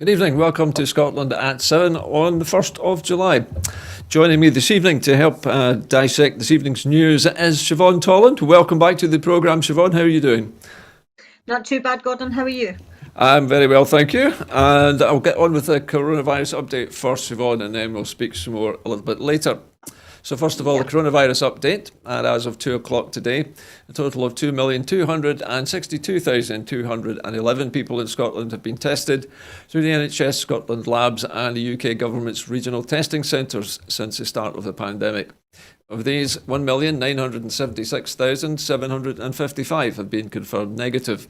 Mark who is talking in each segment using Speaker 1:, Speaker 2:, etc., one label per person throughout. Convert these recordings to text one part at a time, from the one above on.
Speaker 1: Good evening. Welcome to Scotland at 7 on the 1st of July. Joining me this evening to help dissect this evening's news is Siobhan Tolland. Welcome back to the programme, Siobhan. How are you doing?
Speaker 2: Not too bad, Gordon. How are you?
Speaker 1: I'm very well, thank you. And I'll get on with the coronavirus update first, Siobhan, and then we'll speak some more a little bit later. So first of all, the coronavirus update, and as of 2 o'clock today, a total of 2,262,211 people in Scotland have been tested through the NHS Scotland labs and the UK government's regional testing centres since the start of the pandemic. Of these, 1,976,755 have been confirmed negative.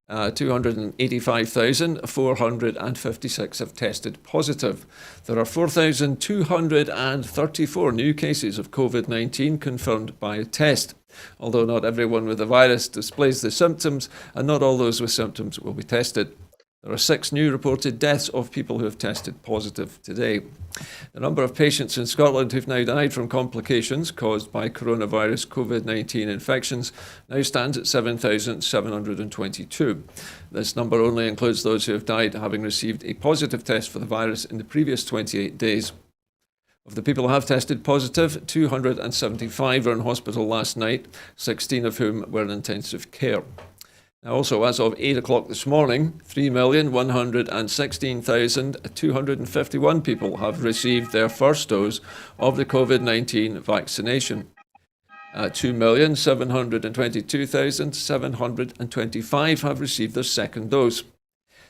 Speaker 1: 285,456 have tested positive. There are 4,234 new cases of COVID-19 confirmed by a test. Although not everyone with the virus displays the symptoms, and not all those with symptoms will be tested. There are 6 new reported deaths of people who have tested positive today. The number of patients in Scotland who've now died from complications caused by coronavirus COVID-19 infections now stands at 7,722. This number only includes those who have died having received a positive test for the virus in the previous 28 days. Of the people who have tested positive, 275 were in hospital last night, 16 of whom were in intensive care. Now also, as of 8 o'clock this morning, 3,116,251 people have received their first dose of the COVID-19 vaccination. 2,722,725 have received their second dose.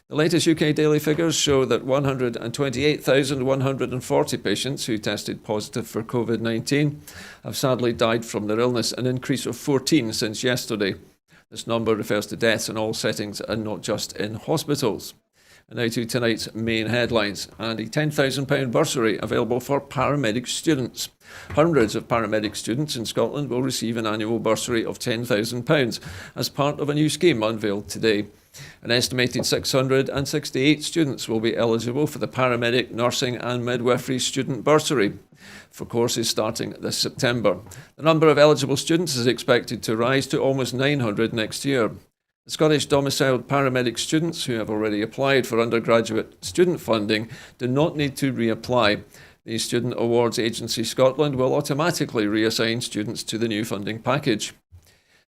Speaker 1: The latest UK daily figures show that 128,140 patients who tested positive for COVID-19 have sadly died from their illness, an increase of 14 since yesterday. This number refers to deaths in all settings and not just in hospitals. And now to tonight's main headlines, and a £10,000 bursary available for paramedic students. Hundreds of paramedic students in Scotland will receive an annual bursary of £10,000 as part of a new scheme unveiled today. An estimated 668 students will be eligible for the paramedic, nursing and midwifery student bursary for courses starting this September. The number of eligible students is expected to rise to almost 900 next year. The Scottish domiciled paramedic students who have already applied for undergraduate student funding do not need to reapply. The Student Awards Agency Scotland will automatically reassign students to the new funding package.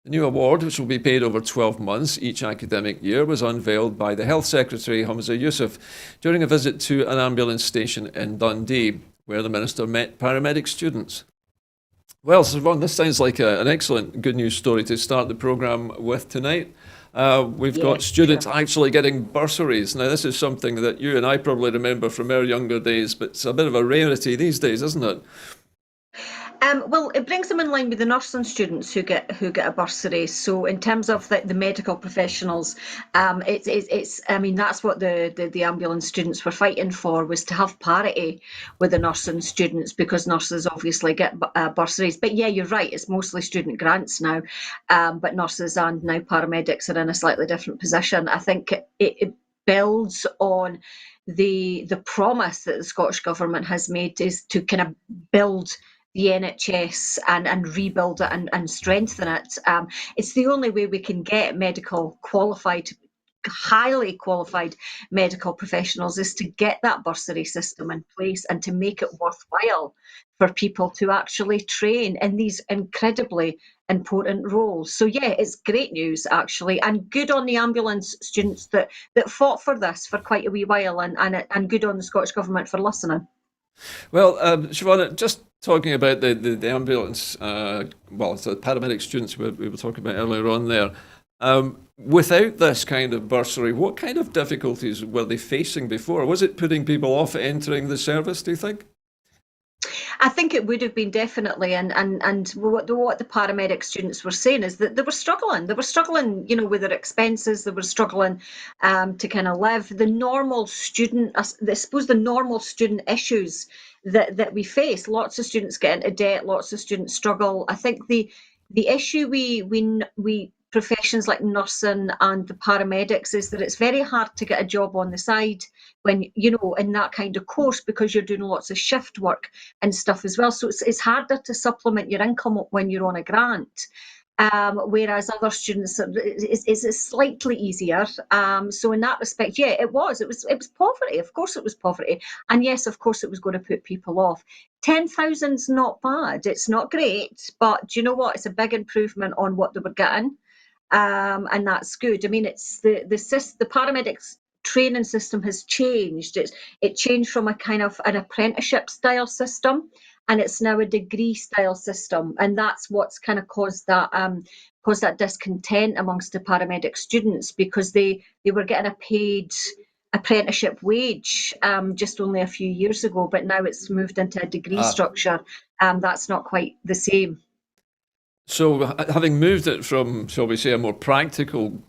Speaker 1: The new award, which will be paid over 12 months each academic year, was unveiled by the Health Secretary Humza Yousaf during a visit to an ambulance station in Dundee, where the Minister met paramedic students. Well, Siobhan, this sounds like an excellent good news story to start the programme with tonight. We've got students actually getting bursaries. Now, this is something that you and I probably remember from our younger days, but it's a bit of a rarity these days, isn't it?
Speaker 2: Well, it brings them in line with the nursing students who get a bursary. So, in terms of the medical professionals, it's I mean that's what the ambulance students were fighting for, was to have parity with the nursing students, because nurses obviously get bursaries. But yeah, you're right. It's mostly student grants now, but nurses and now paramedics are in a slightly different position. I think it builds on the promise that the Scottish Government has made, is to kind of build the NHS and rebuild it and strengthen it. It's the only way we can get highly qualified medical professionals, is to get that bursary system in place and to make it worthwhile for people to actually train in these incredibly important roles. So yeah, it's great news actually, and good on the ambulance students that fought for this for quite a wee while, and good on the Scottish Government for listening.
Speaker 1: Well, Siobhan, just talking about the ambulance, it's the paramedic students we were talking about earlier on there. Without this kind of bursary, what kind of difficulties were they facing before? Was it putting people off entering the service, do you think?
Speaker 2: I think it would have been, definitely, and what the paramedic students were saying is that they were struggling. They were struggling, with their expenses. They were struggling to kind of live. The normal student, I suppose, the normal student issues that we face. Lots of students get into debt. Lots of students struggle. I think the issue we professions like nursing and the paramedics is that it's very hard to get a job on the side when in that kind of course, because you're doing lots of shift work and stuff as well. So it's harder to supplement your income when you're on a grant. whereas other students it's slightly easier. So in that respect, yeah, it was poverty. Of course, it was poverty, and yes, of course, it was going to put people off. 10,000's not bad. It's not great, but do you know what? It's a big improvement on what they were getting, and that's good. I mean, it's the paramedics training system has changed. It changed from a kind of an apprenticeship style system, and it's now a degree style system, and that's what's kind of caused that discontent amongst the paramedic students, because they were getting a paid apprenticeship wage just only a few years ago, but now it's moved into a degree structure. That's not quite the same.
Speaker 1: So, having moved it from, shall we say, a more practical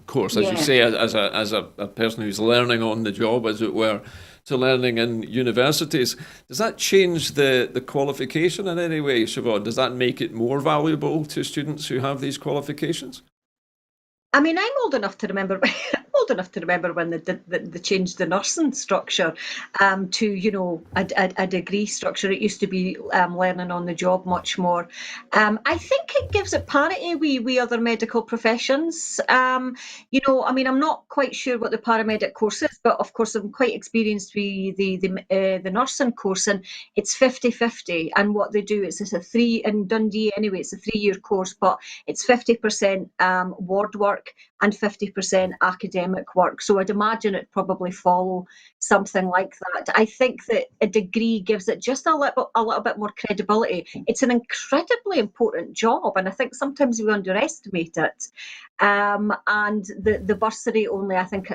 Speaker 1: course, as you say, as a person who's learning on the job, as it were, to learning in universities, does that change the qualification in any way, Siobhan? Does that make it more valuable to students who have these qualifications?
Speaker 2: I mean, I'm old enough to remember. Old enough to remember when they changed the nursing structure to a degree structure. It used to be learning on the job much more. I think it gives it parity with other medical professions. I mean, I'm not quite sure what the paramedic course is, but of course I'm quite experienced with the nursing course, and it's 50-50. And what they do is in Dundee anyway. It's a 3-year course, but it's 50% ward work and 50% academic work. So I'd imagine it'd probably follow something like that. I think that a degree gives it just a little bit more credibility. It's an incredibly important job, and I think sometimes we underestimate it. And the bursary only, I think,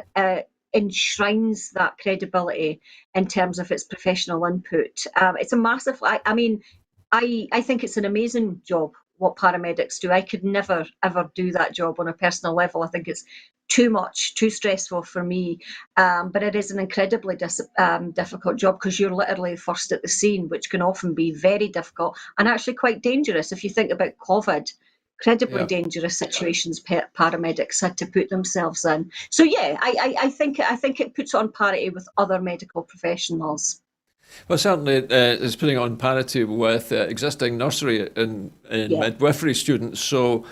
Speaker 2: enshrines that credibility in terms of its professional input. It's a massive. I mean, I think it's an amazing job what paramedics do. I could never ever do that job on a personal level. I think it's too stressful for me. But it is an incredibly difficult job, because you're literally first at the scene, which can often be very difficult and actually quite dangerous. If you think about COVID, incredibly dangerous situations paramedics had to put themselves in. So yeah, I think it puts on parity with other medical professionals.
Speaker 1: Well, certainly it's putting on parity with existing nursery and midwifery students. So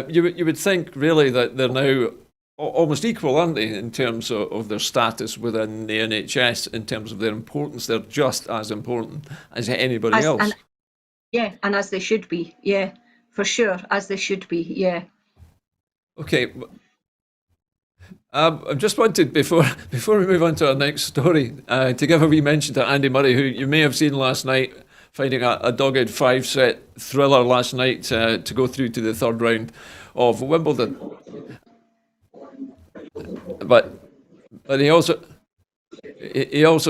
Speaker 1: you would think really that they're now almost equal, aren't they, in terms of their status within the NHS, in terms of their importance. They're just as important as anybody else.
Speaker 2: And as they should be, for sure, as they should be,
Speaker 1: Okay. I just wanted, before we move on to our next story, to give a wee mention to Andy Murray, who you may have seen last night, fighting a dogged 5-set thriller last night to go through to the third round of Wimbledon. But he also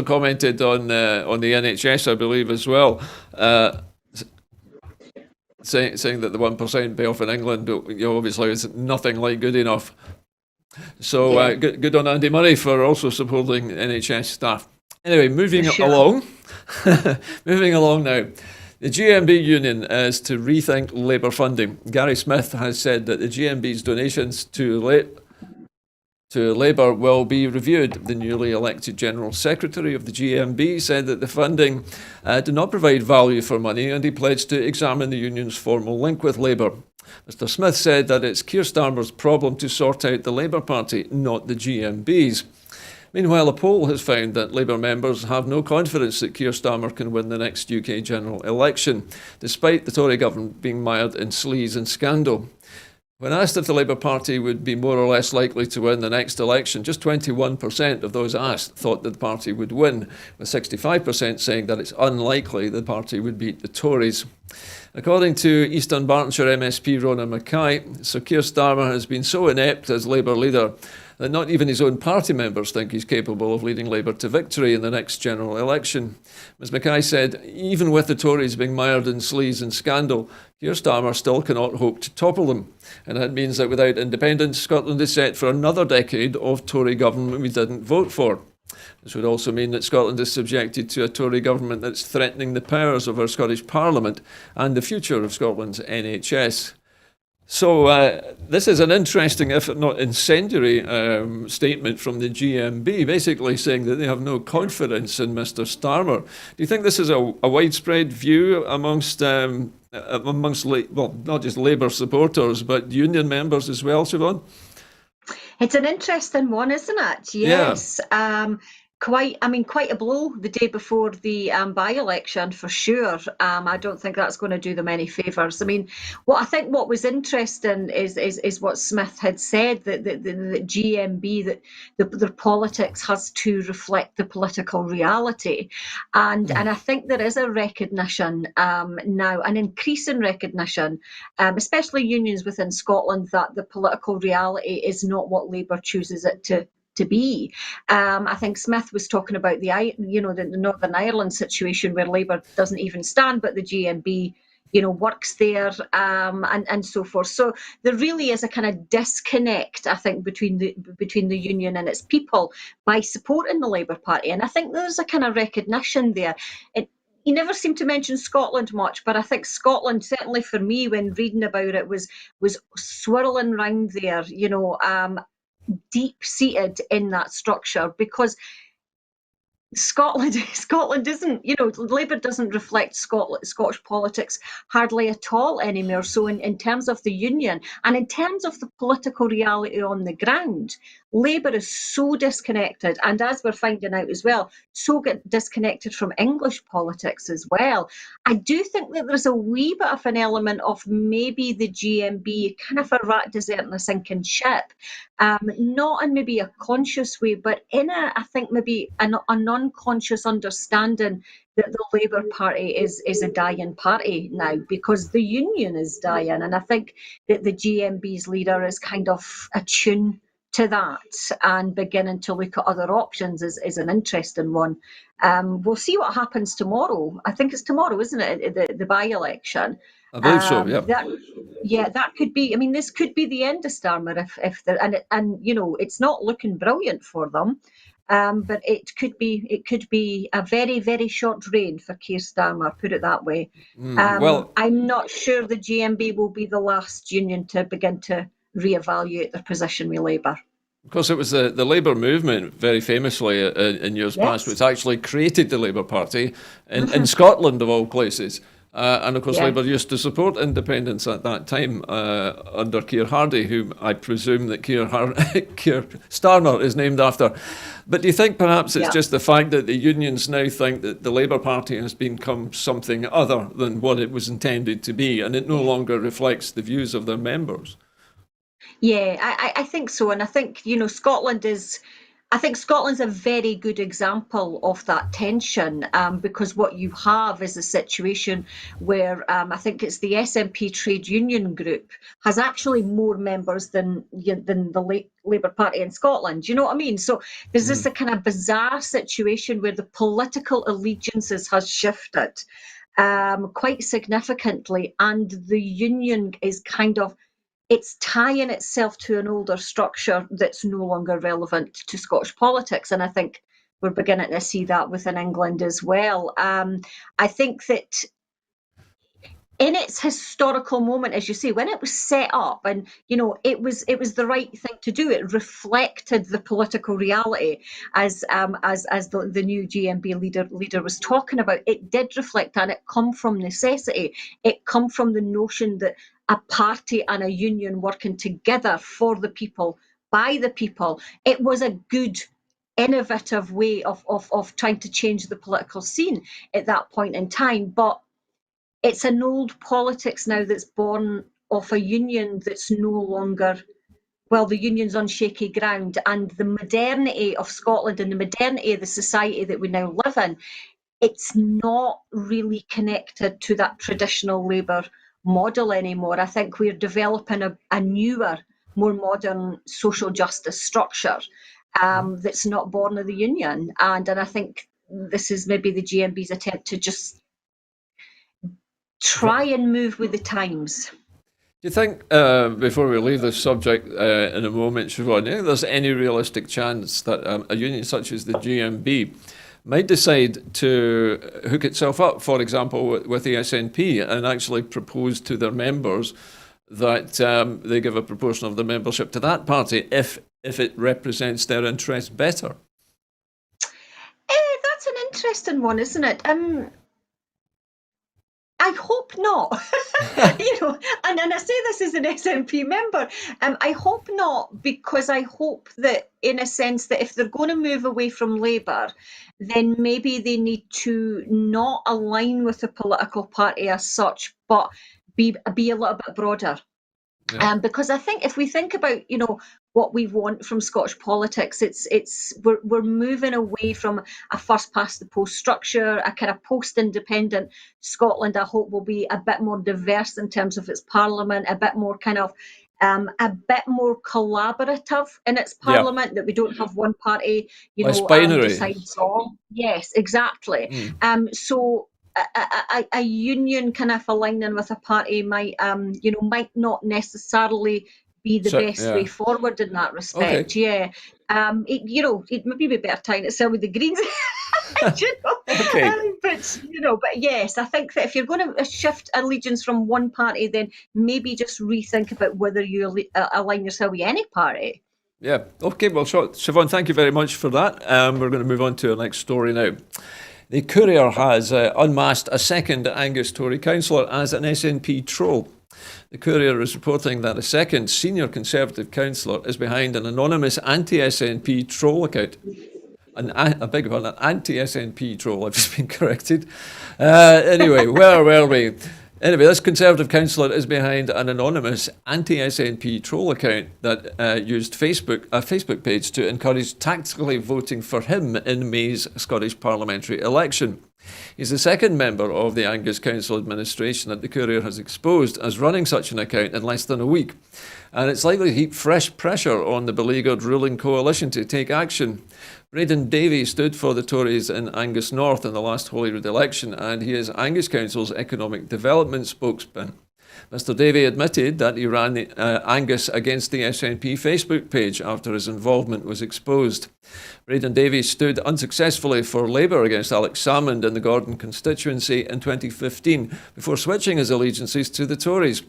Speaker 1: commented on the NHS, I believe, as well, saying that the 1% payoff in England, obviously, is nothing like good enough. So good on Andy Murray for also supporting NHS staff. Anyway, moving along. Moving along now. The GMB union is to rethink Labour funding. Gary Smith has said that the GMB's donations to Labour will be reviewed. The newly elected General Secretary of the GMB said that the funding did not provide value for money, and he pledged to examine the union's formal link with Labour. Mr Smith said that it's Keir Starmer's problem to sort out the Labour Party, not the GMB's. Meanwhile, a poll has found that Labour members have no confidence that Keir Starmer can win the next UK general election, despite the Tory government being mired in sleaze and scandal. When asked if the Labour Party would be more or less likely to win the next election, just 21% of those asked thought that the party would win, with 65% saying that it's unlikely the party would beat the Tories. According to East Dunbartonshire MSP Rona Mackay, Sir Keir Starmer has been so inept as Labour leader that not even his own party members think he's capable of leading Labour to victory in the next general election. Ms Mackay said, even with the Tories being mired in sleaze and scandal, Keir Starmer still cannot hope to topple them. And that means that without independence, Scotland is set for another decade of Tory government we didn't vote for. This would also mean that Scotland is subjected to a Tory government that's threatening the powers of our Scottish Parliament and the future of Scotland's NHS. So this is an interesting, if not incendiary, statement from the GMB, basically saying that they have no confidence in Mr Starmer. Do you think this is a widespread view amongst amongst, not just Labour supporters, but union members as well, Siobhan?
Speaker 2: It's an interesting one, isn't it?
Speaker 1: Yeah.
Speaker 2: Yes. Quite a blow the day before the by-election for sure. I don't think that's going to do them any favours. I mean, what was interesting is what Smith had said, that the GMB, that their politics has to reflect the political reality, and I think there is a recognition now, an increasing recognition, especially unions within Scotland, that the political reality is not what Labour chooses it to be. I think Smith was talking about the Northern Ireland situation where Labour doesn't even stand, but the GMB, works there, and so forth. So there really is a kind of disconnect, I think, between the union and its people by supporting the Labour Party, and I think there's a kind of recognition there. You never seem to mention Scotland much, but I think Scotland, certainly for me, when reading about it, was swirling round there, deep seated in that structure, because Scotland isn't, Labour doesn't reflect Scottish politics hardly at all anymore. So in terms of the union and in terms of the political reality on the ground, Labour is so disconnected, and as we're finding out as well, so get disconnected from English politics as well. I do think that there's a wee bit of an element of maybe the GMB kind of a rat deserting a sinking ship, not in maybe a conscious way, but in I think maybe an unconscious understanding that the Labour Party is a dying party now because the union is dying, and I think that the GMB's leader is kind of attuned to that and beginning to look at other options is an interesting one. We'll see what happens tomorrow. I think it's tomorrow, isn't it? The by-election.
Speaker 1: I believe so, yeah.
Speaker 2: That could be. I mean, this could be the end of Starmer if it's not looking brilliant for them. But it could be a very, very short reign for Keir Starmer, put it that way.
Speaker 1: Well,
Speaker 2: I'm not sure the GMB will be the last union to begin to reevaluate their position with Labour.
Speaker 1: of course, it was the Labour movement, very famously in years past, which actually created the Labour Party in Scotland, of all places. And of course, Labour used to support independence at that time under Keir Hardie, whom I presume that Keir Starmer is named after. But do you think perhaps it's just the fact that the unions now think that the Labour Party has become something other than what it was intended to be, and it no longer reflects the views of their members?
Speaker 2: Yeah, I think so. And I think, Scotland's a very good example of that tension, because what you have is a situation where I think it's the SNP trade union group has actually more members than the Labour Party in Scotland. Do you know what I mean? So there's this a kind of bizarre situation where the political allegiances has shifted quite significantly, and the union is it's tying itself to an older structure that's no longer relevant to Scottish politics. And I think we're beginning to see that within England as well. I think that in its historical moment, as you say, when it was set up, and it was the right thing to do. It reflected the political reality, as the new GMB leader was talking about. It did reflect that. It come from necessity. It come from the notion that a party and a union working together for the people, by the people. It was a good, innovative way of trying to change the political scene at that point in time. But it's an old politics now that's born of a union that's no longer, well, the union's on shaky ground, and the modernity of Scotland and the modernity of the society that we now live in, it's not really connected to that traditional Labour model anymore. I think we're developing a newer, more modern social justice structure that's not born of the union. And I think this is maybe the GMB's attempt to just try and move with the times.
Speaker 1: Do you think, before we leave this subject in a moment, Siobhan, do you think there's any realistic chance that a union such as the GMB might decide to hook itself up, for example, with the SNP and actually propose to their members that they give a proportion of their membership to that party if it represents their interests better?
Speaker 2: That's an interesting one, isn't it? I hope not. And I say this as an SNP member. I hope not, because I hope that, in a sense, that if they're going to move away from Labour, then maybe they need to not align with the political party as such, but be a little bit broader.
Speaker 1: Yeah.
Speaker 2: Because I think if we think about, what we want from Scottish politics, we're moving away from a first past the post structure. A kind of post-independent Scotland, I hope, will be a bit more diverse in terms of its parliament, a bit more collaborative in its parliament, that we don't have one party,
Speaker 1: Less binary.
Speaker 2: decides all. Yes, exactly. So a union kind of aligning with a party might not necessarily be the best way forward in that respect.
Speaker 1: Okay.
Speaker 2: Yeah. It maybe be better time to sell with the Greens.
Speaker 1: Okay.
Speaker 2: But yes, I think that if you're going to shift allegiance from one party, then maybe just rethink about whether you align yourself with any party.
Speaker 1: Yeah. Okay. Well, Siobhan, thank you very much for that. We're going to move on to our next story now. The Courier has unmasked a second Angus Tory councillor as an SNP troll. The Courier is reporting that a second senior Conservative councillor is behind an anonymous anti-SNP troll account. An anti-SNP troll, I've just been corrected. Anyway, where were we? Anyway, this Conservative councillor is behind an anonymous anti-SNP troll account that used a Facebook page to encourage tactically voting for him in May's Scottish parliamentary election. He's the second member of the Angus Council administration that the Courier has exposed as running such an account in less than a week. And it's likely to heap fresh pressure on the beleaguered ruling coalition to take action. Braden Davey stood for the Tories in Angus North in the last Holyrood election, and he is Angus Council's economic development spokesman. Mr Davey admitted that he ran Angus against the SNP Facebook page after his involvement was exposed. Braden Davey stood unsuccessfully for Labour against Alex Salmond in the Gordon constituency in 2015 before switching his allegiances to the Tories.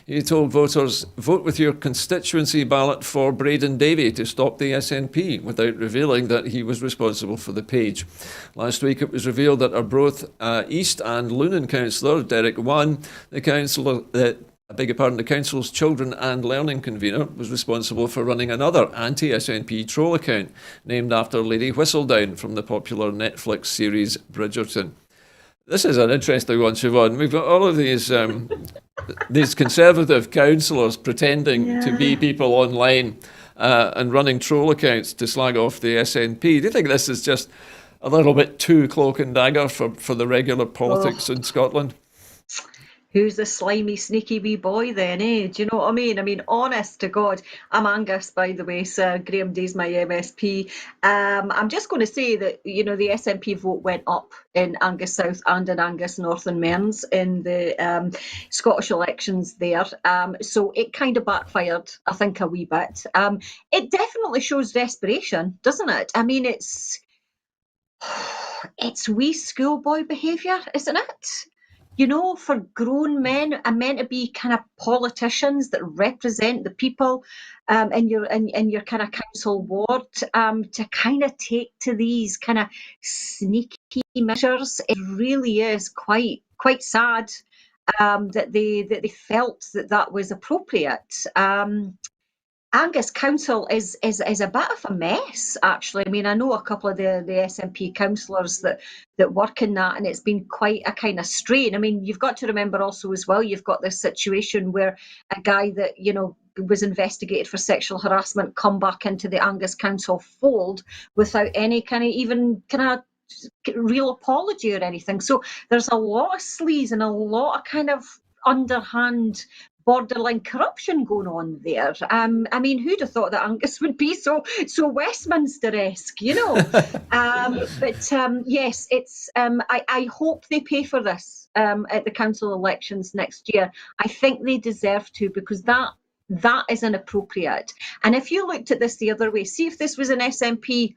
Speaker 1: He told voters, vote with your constituency ballot for Braden Davey to stop the SNP, without revealing that he was responsible for the page. Last week it was revealed that Arbroath East and Lunan councillor Derek Wan, the council's children and learning convener, was responsible for running another anti-SNP troll account named after Lady Whistledown from the popular Netflix series Bridgerton. This is an interesting one, Siobhan. We've got all of these Conservative councillors pretending to be people online and running troll accounts to slag off the SNP. Do you think this is just a little bit too cloak and dagger for the regular politics in Scotland?
Speaker 2: Who's the slimy, sneaky wee boy then, eh? Do you know what I mean? I mean, honest to God, I'm Angus, by the way, so Graham Day's my MSP. I'm just going to say that, the SNP vote went up in Angus South and in Angus North and Mearns in the Scottish elections there. So it kind of backfired, I think, a wee bit. It definitely shows desperation, doesn't it? I mean, it's wee schoolboy behaviour, isn't it? For grown men are meant to be kind of politicians that represent the people in your kind of council ward, to kind of take to these kind of sneaky measures. It really is quite sad that they felt that was appropriate. Angus Council is a bit of a mess, actually. I mean, I know a couple of the SNP councillors that work in that, and it's been quite a kind of strain. I mean, you've got to remember also as well, you've got this situation where a guy that, was investigated for sexual harassment come back into the Angus Council fold without any kind of real apology or anything. So there's a lot of sleaze and a lot of kind of underhand borderline corruption going on there. I mean, who'd have thought that Angus would be so Westminster-esque, But yes, it's. I hope they pay for this at the council elections next year. I think they deserve to, because that is inappropriate. And if you looked at this the other way, see if this was an SNP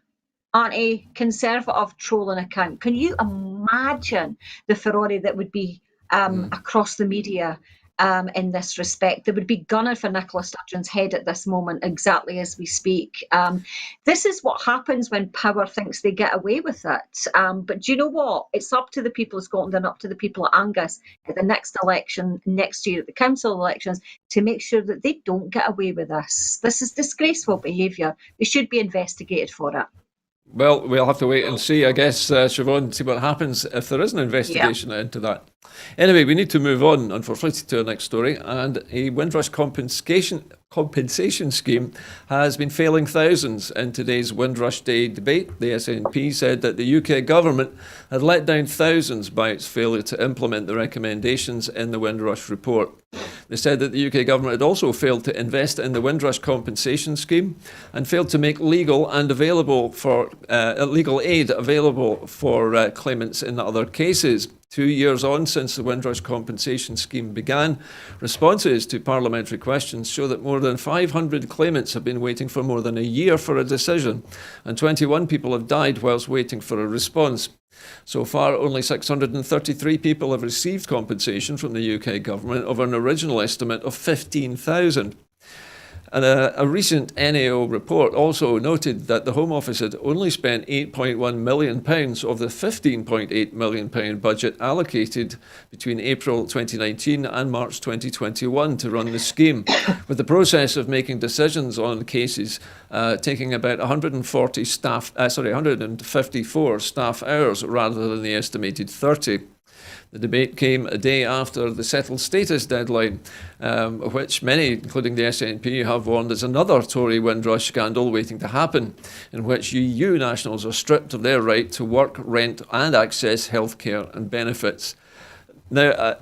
Speaker 2: anti-Conservative trolling account, can you imagine the furore that would be across the media? in this respect. They would be gunning for Nicola Sturgeon's head at this moment, exactly as we speak. This is what happens when power thinks they get away with it. But do you know what? It's up to the people of Scotland and up to the people of Angus at the next election, next year at the council elections, to make sure that they don't get away with this. This is disgraceful behaviour. They should be investigated for it.
Speaker 1: Well, we'll have to wait and see, I guess, Siobhan, see what happens if there is an investigation into that. Anyway, we need to move on, unfortunately, to our next story. And a Windrush compensation scheme has been failing thousands in today's Windrush Day debate. The SNP said that the UK government had let down thousands by its failure to implement the recommendations in the Windrush report. They said that the UK government had also failed to invest in the Windrush compensation scheme and failed to make legal and available for legal aid available for claimants in other cases. 2 years on since the Windrush compensation scheme began, responses to parliamentary questions show that more than 500 claimants have been waiting for more than a year for a decision, and 21 people have died whilst waiting for a response. So far, only 633 people have received compensation from the UK government of an original estimate of 15,000. And a recent NAO report also noted that the Home Office had only spent £8.1 million of the £15.8 million budget allocated between April 2019 and March 2021 to run the scheme, with the process of making decisions on cases taking about 154 staff hours rather than the estimated 30. The debate came a day after the settled status deadline, which many, including the SNP, have warned is another Tory Windrush scandal waiting to happen, in which EU nationals are stripped of their right to work, rent and access healthcare and benefits. Now,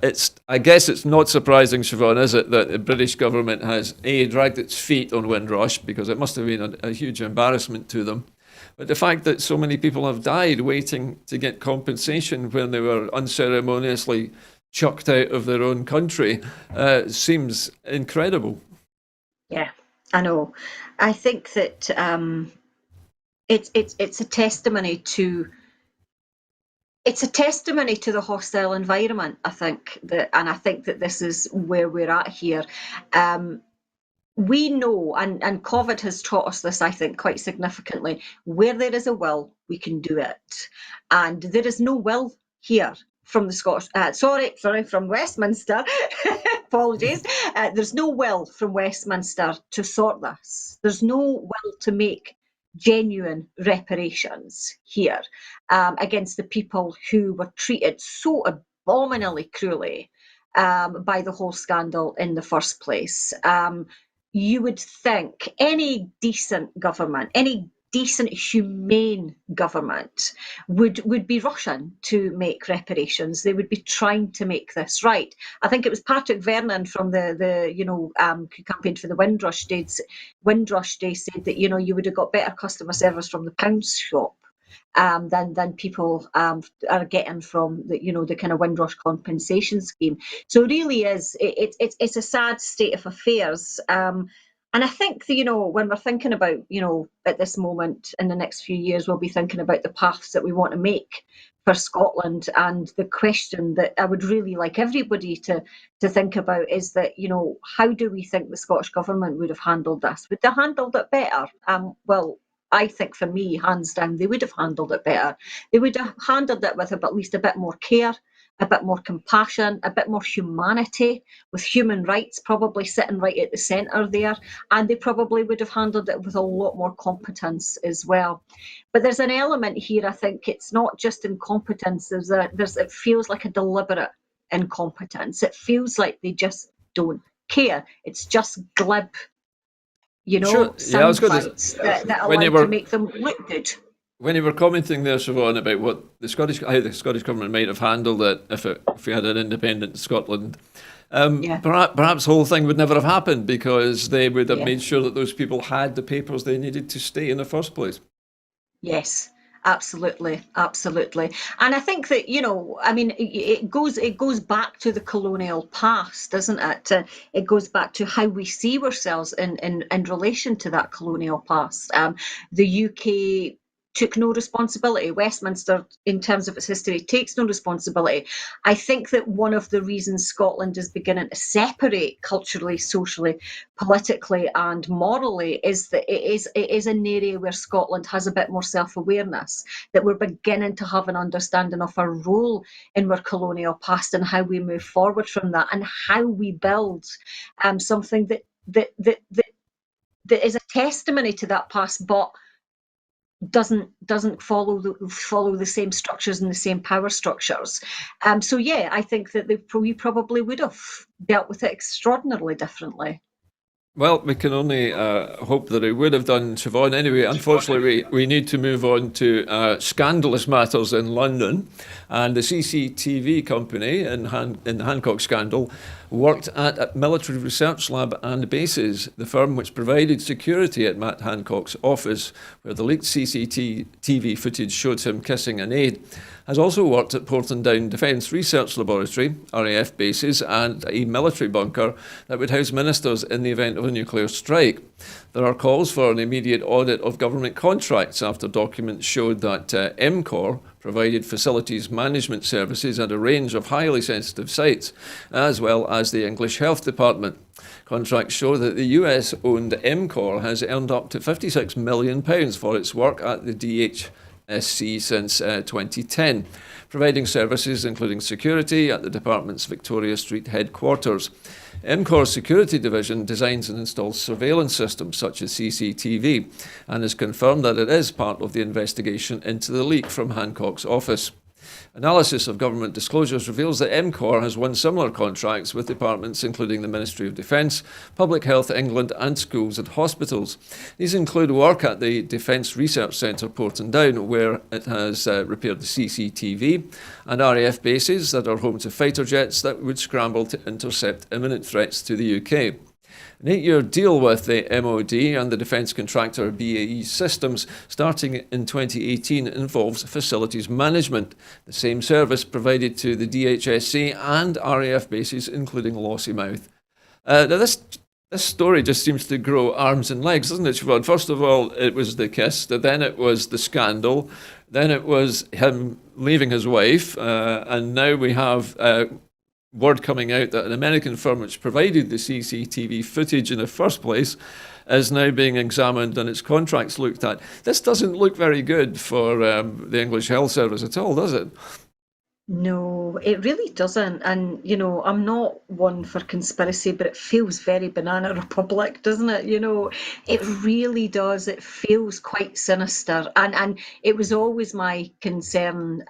Speaker 1: I guess it's not surprising, Siobhan, is it, that the British government has, dragged its feet on Windrush, because it must have been a huge embarrassment to them. But the fact that so many people have died waiting to get compensation when they were unceremoniously chucked out of their own country seems incredible.
Speaker 2: Yeah, I know. I think that it's a testimony to the hostile environment. I think that this is where we're at here. We know, and COVID has taught us this, I think, quite significantly, where there is a will, we can do it. And there is no will here from the Scottish, from Westminster, apologies. There's no will from Westminster to sort this. There's no will to make genuine reparations here against the people who were treated so abominably cruelly by the whole scandal in the first place. You would think any decent government, any decent, humane government would be rushing to make reparations. They would be trying to make this right. I think it was Patrick Vernon from who campaigned for the Windrush Day said that, you would have got better customer service from the pound shop than people are getting from the kind of Windrush compensation scheme. So it really is, it's a sad state of affairs. And I think, when we're thinking about, at this moment in the next few years, we'll be thinking about the paths that we want to make for Scotland. And the question that I would really like everybody to think about is that, how do we think the Scottish Government would have handled this? Would they have handled it better? Well, I think for me, hands down, they would have handled it better. They would have handled it with at least a bit more care, a bit more compassion, a bit more humanity, with human rights probably sitting right at the centre there. And they probably would have handled it with a lot more competence as well. But there's an element here, I think it's not just incompetence, it feels like a deliberate incompetence. It feels like they just don't care. It's just glib,
Speaker 1: Sure. Yeah, I was going
Speaker 2: that allow to make them look good.
Speaker 1: When you were commenting there, Siobhan, about how the Scottish government might have handled it if we had an independent Scotland, perhaps the whole thing would never have happened, because they would have made sure that those people had the papers they needed to stay in the first place.
Speaker 2: Yes. Absolutely. And I think that, it goes back to the colonial past, doesn't it? It goes back to how we see ourselves in relation to that colonial past. The UK took no responsibility. Westminster, in terms of its history, takes no responsibility. I think that one of the reasons Scotland is beginning to separate culturally, socially, politically, and morally is that it is an area where Scotland has a bit more self-awareness, that we're beginning to have an understanding of our role in our colonial past and how we move forward from that, and how we build something that is a testimony to that past, but doesn't follow the same structures and the same power structures. So yeah, I think that we probably would have dealt with it extraordinarily differently.
Speaker 1: Well, we can only hope that it would have done, Siobhan. Anyway, unfortunately, we need to move on to scandalous matters in London. And the CCTV company in the Hancock scandal worked at a military research lab and bases, the firm which provided security at Matt Hancock's office, where the leaked CCTV footage showed him kissing an aide, has also worked at Portland Down Defence Research Laboratory, RAF bases, and a military bunker that would house ministers in the event of a nuclear strike. There are calls for an immediate audit of government contracts after documents showed that MCOR provided facilities management services at a range of highly sensitive sites, as well as the English Health Department. Contracts show that the US-owned MCOR has earned up to £56 million for its work at the DHSC since 2010, providing services including security at the department's Victoria Street headquarters. MCOR's security division designs and installs surveillance systems such as CCTV, and has confirmed that it is part of the investigation into the leak from Hancock's office. Analysis of government disclosures reveals that MCOR has won similar contracts with departments including the Ministry of Defence, Public Health England and schools and hospitals. These include work at the Defence Research Centre Portland Down, where it has repaired the CCTV, and RAF bases that are home to fighter jets that would scramble to intercept imminent threats to the UK. An 8-year deal with the MOD and the defence contractor BAE Systems starting in 2018 involves facilities management, the same service provided to the DHSC and RAF bases, including Lossiemouth. Now this story just seems to grow arms and legs, doesn't it, Siobhan? First of all, it was the kiss, then it was the scandal, then it was him leaving his wife, and now we have word coming out that an American firm which provided the CCTV footage in the first place is now being examined and its contracts looked at. This doesn't look very good for the English Health Service at all, does it?
Speaker 2: No, it really doesn't. And, I'm not one for conspiracy, but it feels very Banana Republic, doesn't it? It really does. It feels quite sinister. And it was always my concern,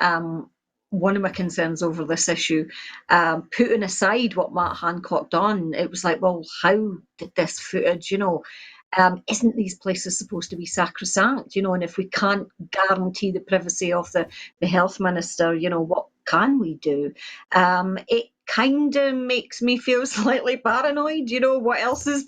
Speaker 2: one of my concerns over this issue, putting aside what Matt Hancock done, it was like, well, how did this footage, isn't these places supposed to be sacrosanct, and if we can't guarantee the privacy of the health minister, what can we do? It kind of makes me feel slightly paranoid. What else is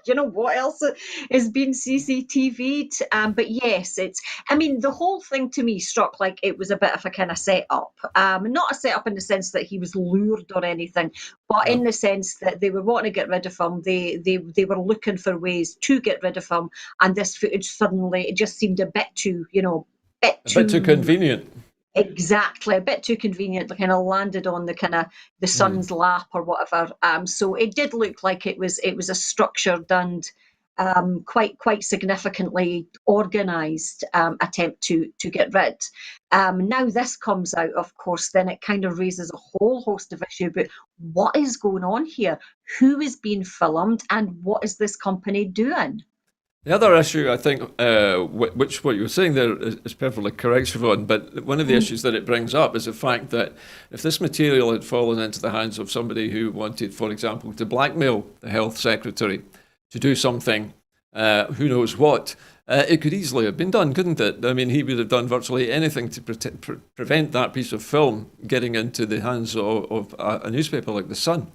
Speaker 2: what else is being CCTV'd? But yes, the whole thing to me struck like it was a bit of a kind of setup. Not a setup in the sense that he was lured or anything, but in the sense that they were wanting to get rid of him. They were looking for ways to get rid of him, and this footage suddenly it just seemed a bit too,
Speaker 1: A bit too convenient.
Speaker 2: Exactly, a bit too convenient. Kind of landed on the son's lap or whatever. So it did look like it was a structured and quite significantly organised attempt to get rid. Now this comes out, of course, then it kind of raises a whole host of issues about what is going on here, who is being filmed, and what is this company doing?
Speaker 1: The other issue, I think, which what you were saying there is perfectly correct, Siobhan, but one of the issues that it brings up is the fact that if this material had fallen into the hands of somebody who wanted, for example, to blackmail the health secretary to do something, who knows what, it could easily have been done, couldn't it? I mean, he would have done virtually anything to prevent that piece of film getting into the hands of a newspaper like The Sun.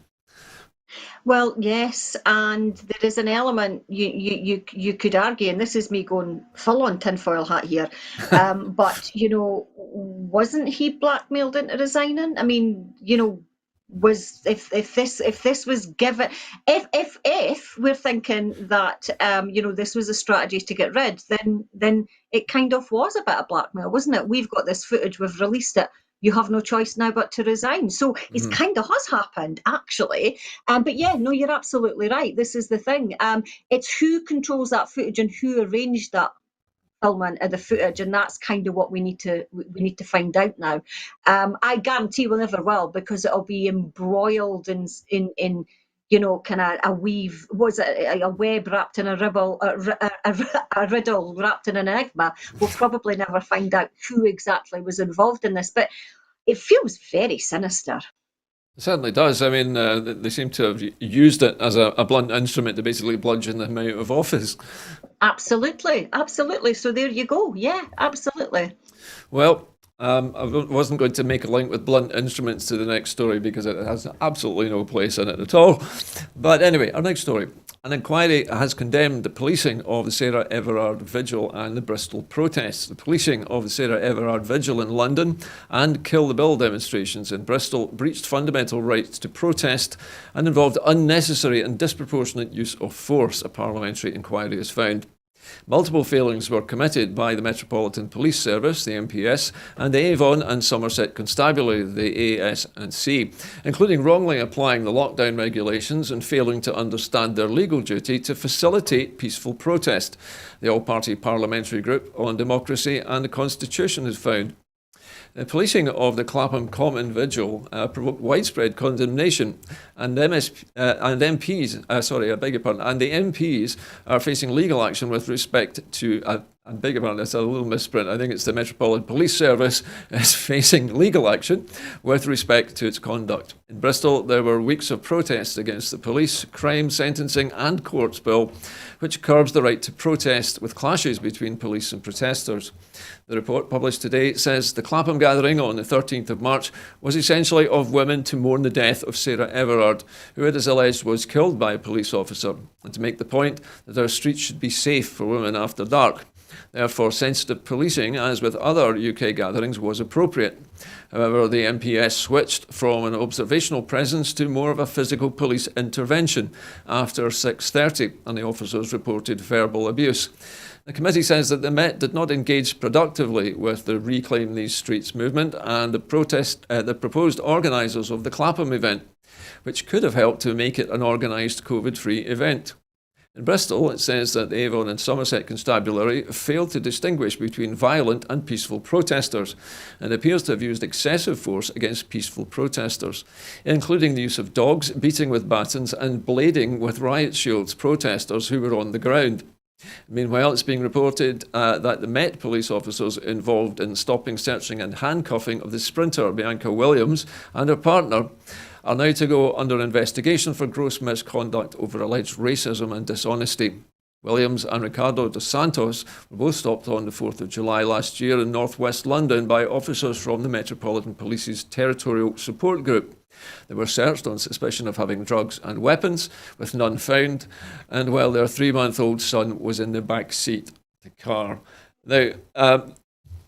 Speaker 2: Well, yes, and there is an element you could argue, and this is me going full on tinfoil hat here, but wasn't he blackmailed into resigning? I mean, was if this was given, if we're thinking that this was a strategy to get rid, then it kind of was a bit of blackmail, wasn't it? We've got this footage, we've released it, you have no choice now but to resign. So it's kind of has happened, actually. But yeah, no, you're absolutely right. This is the thing. It's who controls that footage and who arranged that filming of the footage, and that's kind of what we need to find out now. I guarantee we never will, because it'll be embroiled in kind of a weave. Was it a web wrapped in a riddle, a riddle wrapped in an enigma? We'll probably never find out who exactly was involved in this, but it feels very sinister.
Speaker 1: It certainly does. I mean, they seem to have used it as a blunt instrument to basically bludgeon them out of office.
Speaker 2: Absolutely, absolutely. So there you go. Yeah, absolutely.
Speaker 1: Well, I wasn't going to make a link with blunt instruments to the next story because it has absolutely no place in it at all. But anyway, our next story. An inquiry has condemned the policing of the Sarah Everard Vigil and the Bristol protests. The policing of the Sarah Everard Vigil in London and Kill the Bill demonstrations in Bristol breached fundamental rights to protest and involved unnecessary and disproportionate use of force, a parliamentary inquiry has found. Multiple failings were committed by the Metropolitan Police Service, the MPS, and the Avon and Somerset Constabulary, the AS&C, including wrongly applying the lockdown regulations and failing to understand their legal duty to facilitate peaceful protest, the All-Party Parliamentary Group on Democracy and the Constitution has found. The policing of the Clapham Common Vigil provoked widespread condemnation, and MPs, and the MPs are facing legal action with respect to. I beg your pardon, it's a little misprint. I think it's the Metropolitan Police Service is facing legal action with respect to its conduct. In Bristol, there were weeks of protests against the police, crime sentencing and courts bill, which curbs the right to protest with clashes between police and protesters. The report published today says the Clapham gathering on the 13th of March was essentially of women to mourn the death of Sarah Everard, who it is alleged was killed by a police officer, and to make the point that our streets should be safe for women after dark. Therefore, sensitive policing, as with other UK gatherings, was appropriate. However, the MPS switched from an observational presence to more of a physical police intervention after 6:30, and the officers reported verbal abuse. The committee says that the Met did not engage productively with the Reclaim These Streets movement and the proposed organisers of the Clapham event, which could have helped to make it an organised COVID-free event. In Bristol, it says that the Avon and Somerset Constabulary failed to distinguish between violent and peaceful protesters and appears to have used excessive force against peaceful protesters, including the use of dogs, beating with batons and blading with riot shields protesters who were on the ground. Meanwhile, it's being reported that the Met police officers involved in stopping, searching and handcuffing of the sprinter Bianca Williams and her partner are now to go under investigation for gross misconduct over alleged racism and dishonesty. Williams and Ricardo dos Santos were both stopped on the 4th of July last year in northwest London by officers from the Metropolitan Police's Territorial Support Group. They were searched on suspicion of having drugs and weapons, with none found, and while their 3-month-old son was in the back seat of the car. Now,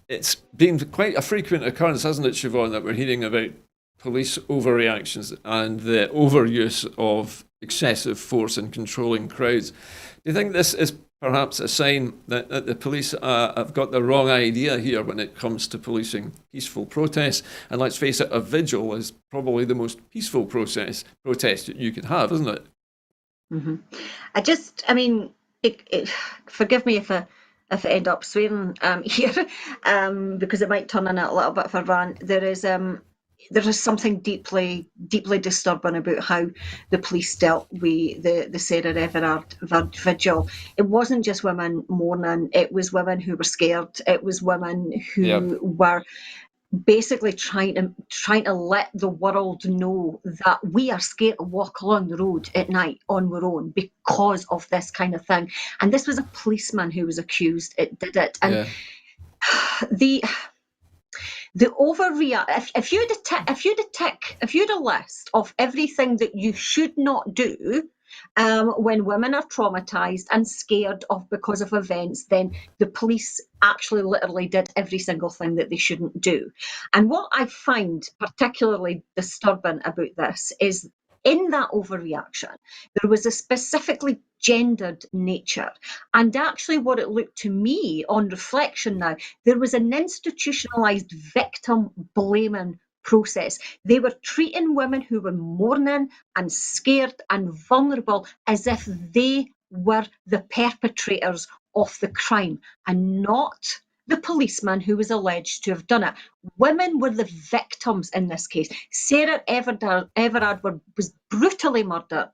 Speaker 1: it's been quite a frequent occurrence, hasn't it, Siobhan, that we're hearing about police overreactions and the overuse of excessive force in controlling crowds. Do you think this is perhaps a sign that the police have got the wrong idea here when it comes to policing peaceful protests? And let's face it, a vigil is probably the most peaceful protest you could have, isn't it?
Speaker 2: Mm-hmm. Forgive me if I end up swearing here, because it might turn in a little bit of a rant. There is something deeply disturbing about how the police dealt with the Sarah Everard vigil. It wasn't just women mourning, it was women who were scared, it was women who were basically trying to let the world know that we are scared to walk along the road at night on our own because of this kind of thing. And this was a policeman who was accused, it did it. And the overreact. If you had a list of everything that you should not do When women are traumatised and scared because of events, then the police actually literally did every single thing that they shouldn't do. And what I find particularly disturbing about this is in that overreaction, there was a specifically gendered nature. And actually, what it looked to me on reflection now, there was an institutionalised victim blaming process. They were treating women who were mourning and scared and vulnerable as if they were the perpetrators of the crime and not the policeman who was alleged to have done it. Women were the victims in this case. Sarah Everard was brutally murdered,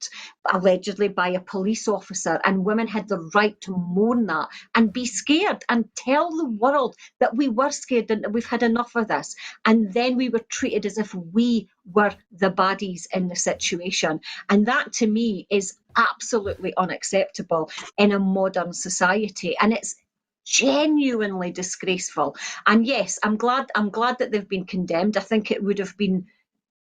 Speaker 2: allegedly by a police officer, and women had the right to mourn that and be scared and tell the world that we were scared and we've had enough of this. And then we were treated as if we were the baddies in the situation. And that, to me, is absolutely unacceptable in a modern society. And it's genuinely disgraceful. And yes, I'm glad that they've been condemned. I think it would have been,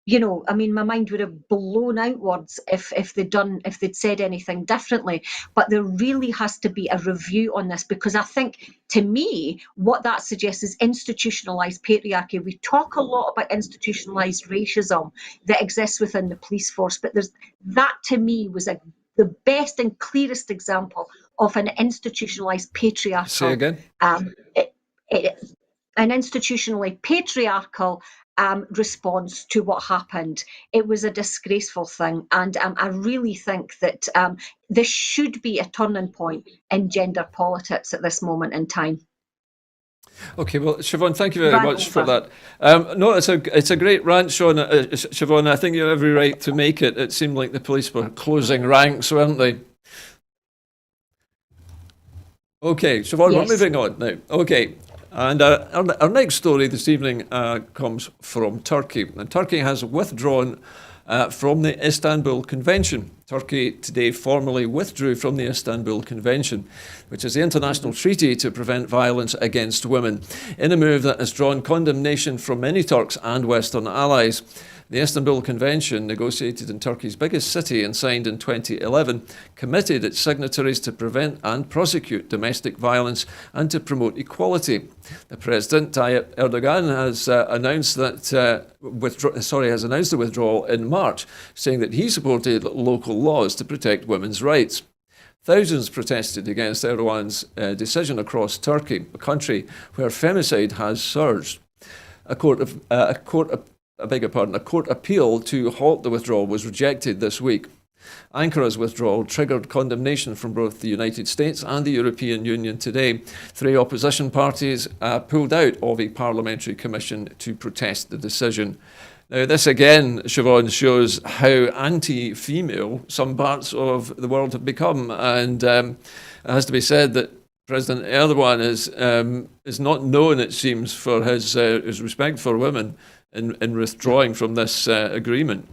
Speaker 2: my mind would have blown outwards if they'd said anything differently. But there really has to be a review on this, because I think, to me, what that suggests is institutionalised patriarchy. We talk a lot about institutionalised racism that exists within the police force, but that to me was the best and clearest example of an institutionalised patriarchal.
Speaker 1: Say again?
Speaker 2: An institutionally patriarchal response to what happened. It was a disgraceful thing, and I really think that this should be a turning point in gender politics at this moment in time.
Speaker 1: Okay, well, Siobhan, thank you very much for that. No, it's a great rant, Sean. Siobhan, I think you have every right to make it. It seemed like the police were closing ranks, weren't they? Okay, Siobhan,
Speaker 2: Yes.
Speaker 1: we're moving on now. Okay, and our next story this evening comes from Turkey. And Turkey has withdrawn from the Istanbul Convention. Turkey today formally withdrew from the Istanbul Convention, which is the international treaty to prevent violence against women, in a move that has drawn condemnation from many Turks and Western allies. The Istanbul Convention, negotiated in Turkey's biggest city and signed in 2011, committed its signatories to prevent and prosecute domestic violence and to promote equality. The President, Tayyip Erdogan, has announced the withdrawal in March, saying that he supported local laws to protect women's rights. Thousands protested against Erdogan's decision across Turkey, a country where femicide has surged. A court appeal to halt the withdrawal was rejected this week. Ankara's withdrawal triggered condemnation from both the United States and the European Union today. 3 opposition parties pulled out of a parliamentary commission to protest the decision. Now, this again, Siobhan, shows how anti-female some parts of the world have become. And it has to be said that President Erdogan is not known, it seems, for his respect for women in withdrawing from this agreement.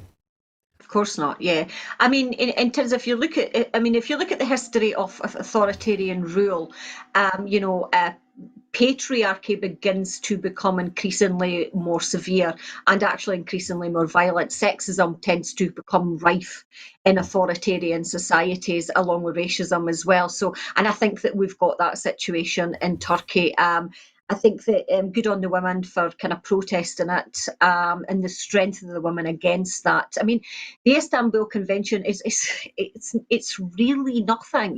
Speaker 2: Of course not. Yeah, I mean, in terms of, if you look at the history of authoritarian rule, patriarchy begins to become increasingly more severe and actually increasingly more violent. Sexism tends to become rife in authoritarian societies, along with racism as well. So, and I think that we've got that situation in Turkey. I think that good on the women for kind of protesting it, and the strength of the women against that. I mean, the Istanbul Convention it's really nothing.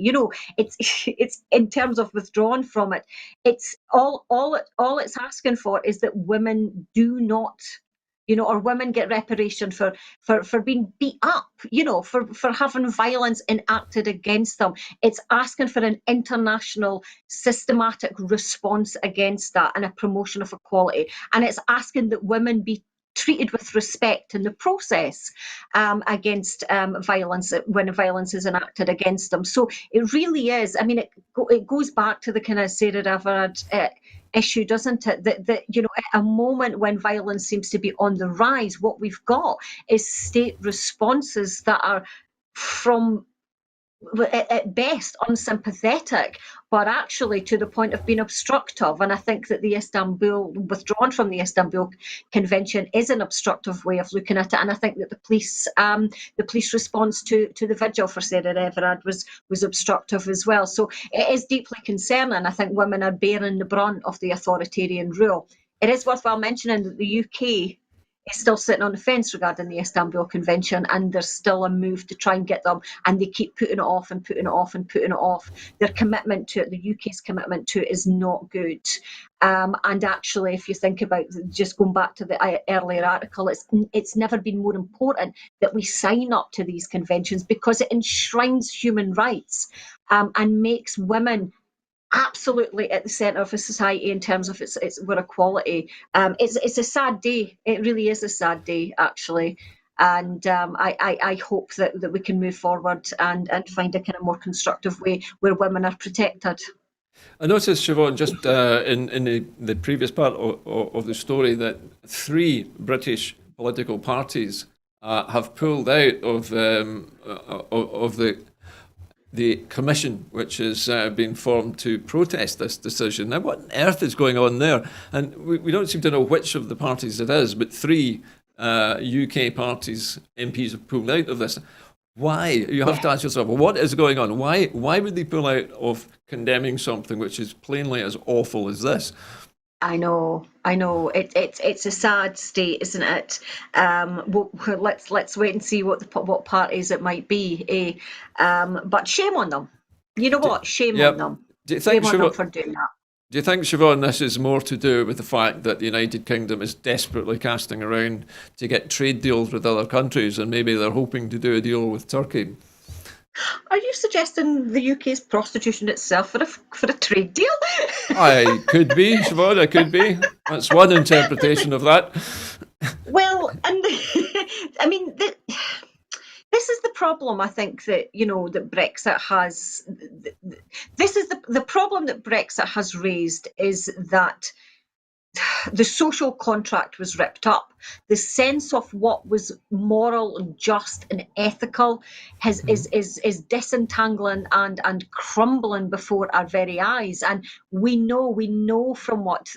Speaker 2: It's in terms of withdrawing from it. It's all it's asking for is that women do not, or women get reparation for being beat up, for having violence enacted against them. It's asking for an international systematic response against that and a promotion of equality. And it's asking that women be treated with respect in the process against violence, when violence is enacted against them. So it really is. I mean, it goes back to the kind of Sarah Everard issue, doesn't it? That at a moment when violence seems to be on the rise, what we've got is state responses that are from at best unsympathetic, but actually to the point of being obstructive. And I think that withdrawing from the Istanbul Convention is an obstructive way of looking at it. And I think that the police response to the vigil for Sarah Everard was obstructive as well. So it is deeply concerning. I think women are bearing the brunt of the authoritarian rule. It is worthwhile mentioning that the UK is still sitting on the fence regarding the Istanbul Convention, and there's still a move to try and get them, and they keep putting it off and putting it off and putting it off. Their commitment to it, the UK's commitment to it, is not good. And actually, if you think about just going back to the earlier article, it's never been more important that we sign up to these conventions because it enshrines human rights and makes women absolutely at the centre of a society in terms of we're equality. It's a sad day. It really is a sad day, actually. And I hope that we can move forward and find a kind of more constructive way where women are protected.
Speaker 1: I noticed, Siobhan, just in the previous part of the story, that 3 British political parties have pulled out of the commission which has been formed to protest this decision. Now, what on earth is going on there? And we don't seem to know which of the parties it is, but 3 UK parties, MPs, have pulled out of this. Why? You have to ask yourself, well, what is going on? Why would they pull out of condemning something which is plainly as awful as this?
Speaker 2: I know. It's a sad state, isn't it? Let's wait and see what parties it might be. But shame on them. You know what? Shame on
Speaker 1: Yep.
Speaker 2: them.
Speaker 1: Do you think,
Speaker 2: Shame on them
Speaker 1: Siobhan,
Speaker 2: for doing that.
Speaker 1: do you think, Siobhan, this is more to do with the fact that the United Kingdom is desperately casting around to get trade deals with other countries, and maybe they're hoping to do a deal with Turkey?
Speaker 2: Are you suggesting the UK's prostitution itself for a trade deal?
Speaker 1: I could be, Siobhan, I could be. That's one interpretation of that.
Speaker 2: Well, and I mean, this is the problem. I think that that Brexit has. This is the problem that Brexit has raised is that the social contract was ripped up. The sense of what was moral and just and ethical is disentangling and crumbling before our very eyes. And we know from what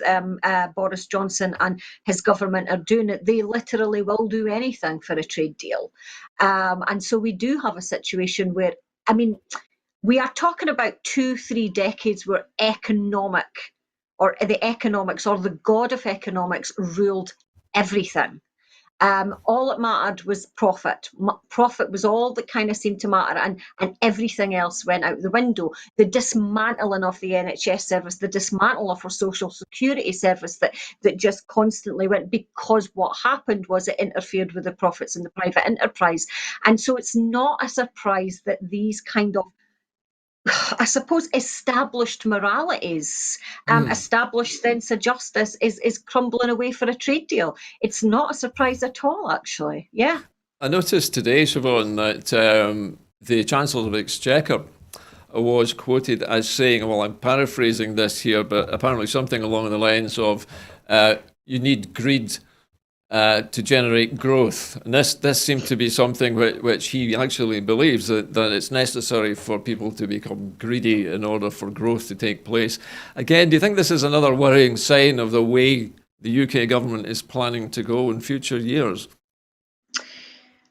Speaker 2: Boris Johnson and his government are doing, that they literally will do anything for a trade deal. And so we do have a situation where, I mean, we are talking about 2-3 decades where the economics or the god of economics ruled everything. All that mattered was profit. Profit was all that kind of seemed to matter, and everything else went out the window. The dismantling of the NHS service, the dismantle of our social security service that just constantly went, because what happened was it interfered with the profits in the private enterprise. And so it's not a surprise that these kind of, I suppose, established moralities, established sense of justice is crumbling away for a trade deal. It's not a surprise at all, actually. Yeah.
Speaker 1: I noticed today, Siobhan, that the Chancellor of the Exchequer was quoted as saying, well, I'm paraphrasing this here, but apparently something along the lines of, you need greed to generate growth. And this seemed to be something which he actually believes, that it's necessary for people to become greedy in order for growth to take place. Again, do you think this is another worrying sign of the way the UK government is planning to go in future years?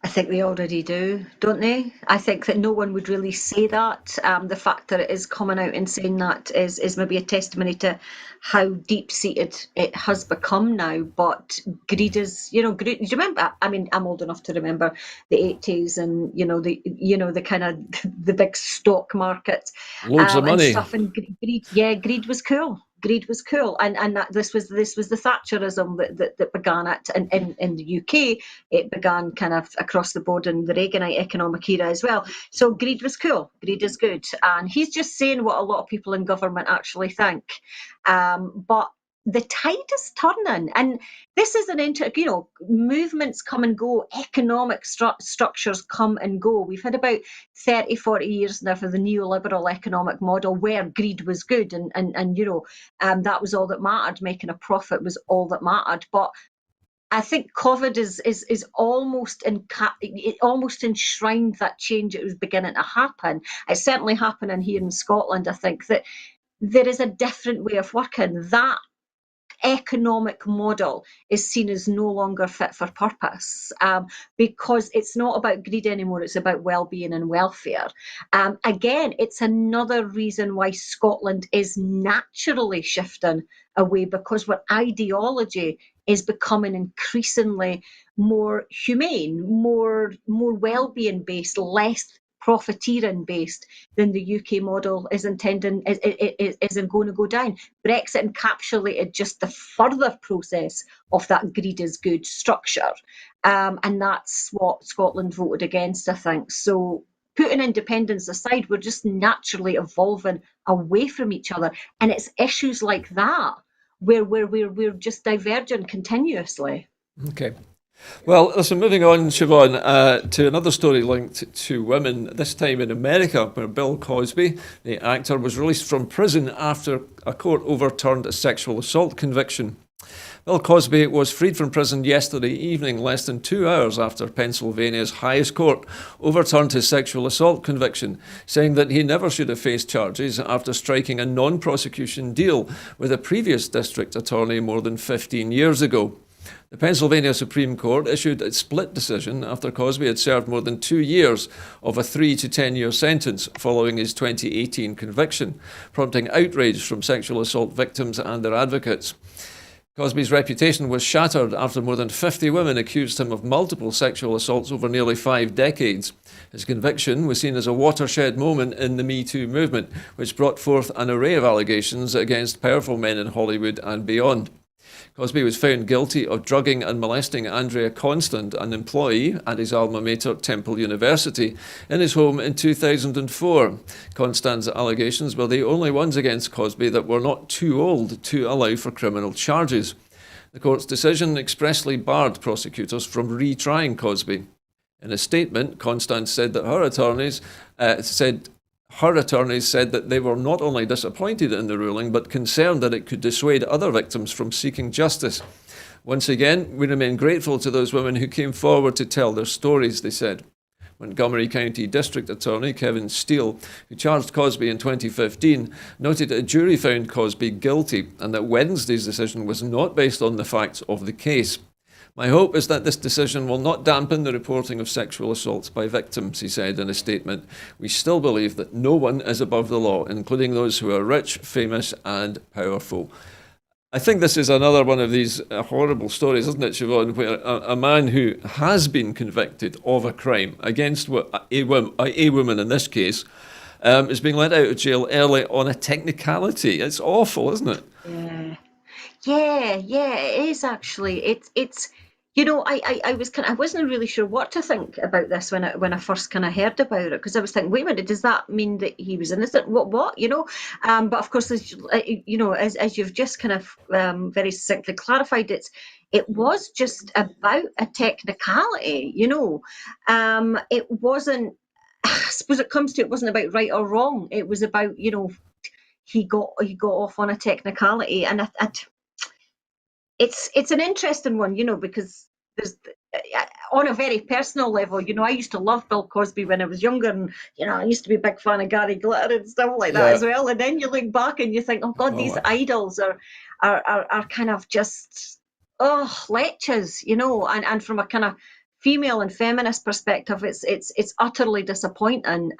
Speaker 2: I think they already do, don't they? I think that no one would really say that. The fact that it is coming out and saying that is maybe a testimony to how deep-seated it has become now. But greed is, greed. Do you remember? I mean, I'm old enough to remember the 80s, and the kind of the big stock market
Speaker 1: Loads of
Speaker 2: and
Speaker 1: money.
Speaker 2: stuff. And greed, yeah, greed was cool. Greed was cool, and this was the Thatcherism that began it in the UK. It began kind of across the board in the Reaganite economic era as well. So greed was cool. Greed is good, and he's just saying what a lot of people in government actually think. But the tide is turning, and this is movements come and go, economic structures come and go. We've had about 30-40 years now for the neoliberal economic model where greed was good, and that was all that mattered. Making a profit was all that mattered. But I think COVID is almost it almost enshrined that change that was beginning to happen. It's certainly happening here in Scotland. I think that there is a different way of working. That economic model is seen as no longer fit for purpose, because it's not about greed anymore, it's about well-being and welfare. Again, it's another reason why Scotland is naturally shifting away, because our ideology is becoming increasingly more humane, more well-being based, less profiteering based than the UK model is intending isn't going to go down. Brexit encapsulated just the further process of that greed is good structure, and that's what Scotland voted against, I think. So putting independence aside, we're just naturally evolving away from each other, and it's issues like that where we're just diverging continuously.
Speaker 1: Okay. Well, listen, moving on, Siobhan, to another story linked to women, this time in America, where Bill Cosby, the actor, was released from prison after a court overturned a sexual assault conviction. Bill Cosby was freed from prison yesterday evening, less than 2 hours after Pennsylvania's highest court overturned his sexual assault conviction, saying that he never should have faced charges after striking a non-prosecution deal with a previous district attorney more than 15 years ago. The Pennsylvania Supreme Court issued a split decision after Cosby had served more than 2 years of a 3 to 10 year sentence following his 2018 conviction, prompting outrage from sexual assault victims and their advocates. Cosby's reputation was shattered after more than 50 women accused him of multiple sexual assaults over nearly 5 decades. His conviction was seen as a watershed moment in the Me Too movement, which brought forth an array of allegations against powerful men in Hollywood and beyond. Cosby was found guilty of drugging and molesting Andrea Constant, an employee at his alma mater, Temple University, in his home in 2004. Constant's allegations were the only ones against Cosby that were not too old to allow for criminal charges. The court's decision expressly barred prosecutors from retrying Cosby. In a statement, Constant said that her attorneys said that they were not only disappointed in the ruling, but concerned that it could dissuade other victims from seeking justice. Once again, we remain grateful to those women who came forward to tell their stories, they said. Montgomery County District Attorney Kevin Steele, who charged Cosby in 2015, noted a jury found Cosby guilty and that Wednesday's decision was not based on the facts of the case. My hope is that this decision will not dampen the reporting of sexual assaults by victims, he said in a statement. We still believe that no one is above the law, including those who are rich, famous, and powerful. I think this is another one of these horrible stories, isn't it, Siobhan, where a man who has been convicted of a crime against a woman in this case is being let out of jail early on a technicality. It's awful, isn't it?
Speaker 2: Yeah, it is actually. It's I wasn't really sure what to think about this when I first kind of heard about it, because I was thinking, wait a minute, does that mean that he was innocent? What? But of course, as you've just kind of very succinctly clarified, it was just about a technicality. It wasn't. I suppose it comes to it wasn't about right or wrong. It was about he got off on a technicality, and it's an interesting one, because there's on a very personal level, I used to love Bill Cosby when I was younger, and I used to be a big fan of Gary Glitter and stuff like that as well. And then you look back and you think, oh God, these idols are kind of just leches, and from a kind of female and feminist perspective, it's utterly disappointing.